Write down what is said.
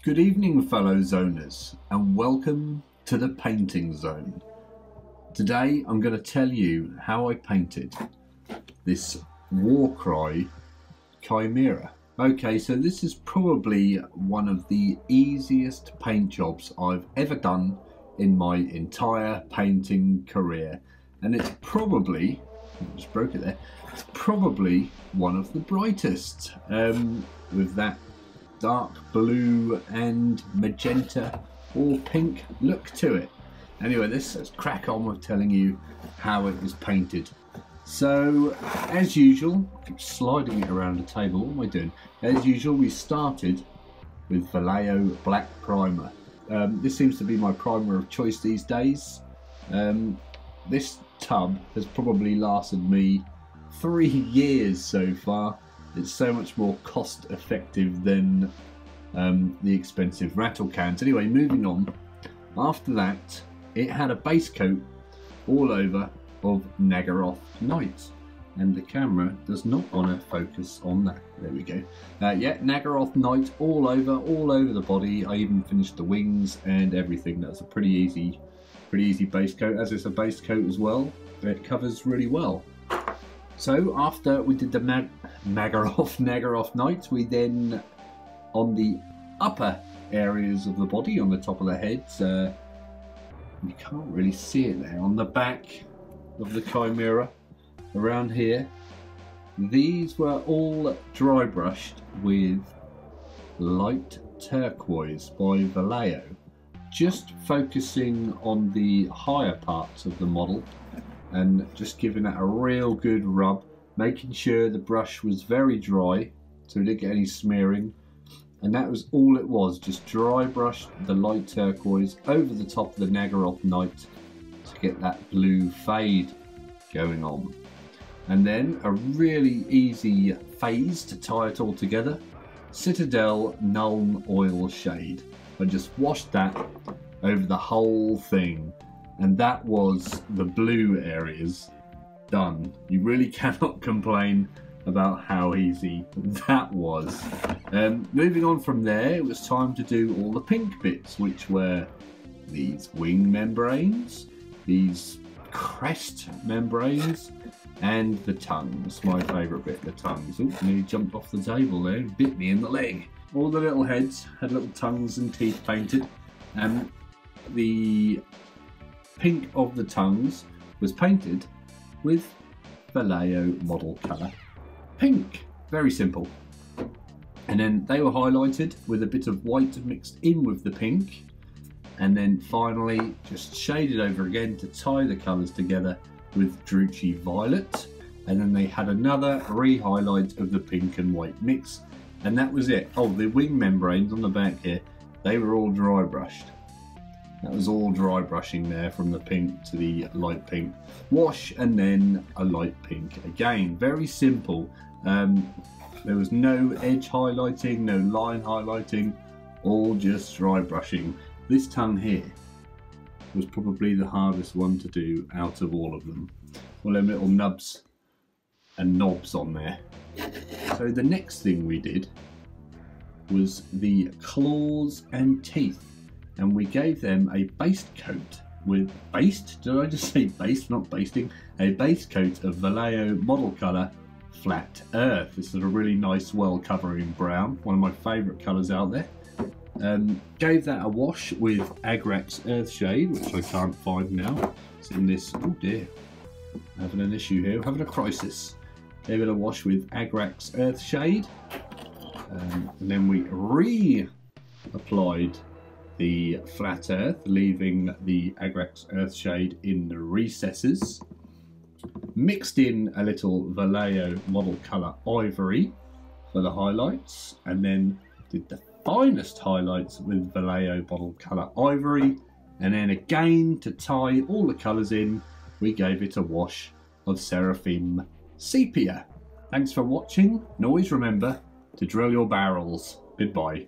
Good evening, fellow zoners, and welcome to the painting zone. Today I'm going to tell you how I painted this Warcry Chimera. Okay, so this is probably one of the easiest paint jobs I've ever done in my entire painting career, and it's probably, I just broke it there, it's probably one of the brightest, with that dark blue and magenta or pink look to it. Anyway, let's crack on with telling you how it was painted. So, as usual, I keep sliding it around the table. What am I doing? As usual, we started with Vallejo Black Primer. This seems to be my primer of choice these days. This tub has probably lasted me 3 years so far. It's so much more cost effective than the expensive rattle cans. Anyway, moving on. After that, it had a base coat all over of Nagaroth Night, and the camera does not want to focus on that. There we go. Yeah, Nagaroth Night all over the body. I even finished the wings and everything. That's a pretty easy base coat. As it's a base coat as well, it covers really well. So after we did the Nagaroth Night, we then, on the upper areas of the body, on the top of the heads, you can't really see it there, on the back of the Chimera, around here, these were all dry brushed with light turquoise by Vallejo, just focusing on the higher parts of the model and just giving it a real good rub, making sure the brush was very dry so we didn't get any smearing. And that was all it was, just dry brushed the light turquoise over the top of the Nagaroth Night to get that blue fade going on. And then a really easy phase to tie it all together, Citadel Nuln Oil Shade. I just washed that over the whole thing, and that was the blue areas done. You really cannot complain about how easy that was. Moving on from there, it was time to do all the pink bits, which were these wing membranes, these crest membranes, and the tongues. My favourite bit, the tongues. Oh, nearly jumped off the table there, bit me in the leg. All the little heads had little tongues and teeth painted, and the pink of the tongues was painted with Vallejo model colour pink. Very simple. And then they were highlighted with a bit of white mixed in with the pink, and then finally just shaded over again to tie the colours together with Drucci Violet, and then they had another re-highlight of the pink and white mix, and that was it. Oh, the wing membranes on the back here, they were all dry brushed. That was all dry brushing there, from the pink to the light pink wash, and then a light pink again. Very simple. There was no edge highlighting, no line highlighting, all just dry brushing. This tongue here was probably the hardest one to do out of all of them. All them little nubs and knobs on there. So the next thing we did was the claws and teeth, and we gave them a base coat with did I just say based, not basting? A base coat of Vallejo model colour Flat Earth. This is a really nice, well covering brown, one of my favourite colours out there. Gave that a wash with Agrax Earthshade, which I can't find now. It's in this, oh dear, having an issue here, having a crisis. Gave it a wash with Agrax Earthshade, and then we re-applied the Flat Earth, leaving the Agrax Earthshade in the recesses. Mixed in a little Vallejo model colour Ivory for the highlights, and then did the finest highlights with Vallejo model colour Ivory, and then again to tie all the colours in, we gave it a wash of Seraphim Sepia. Thanks for watching, and always remember to drill your barrels. Goodbye.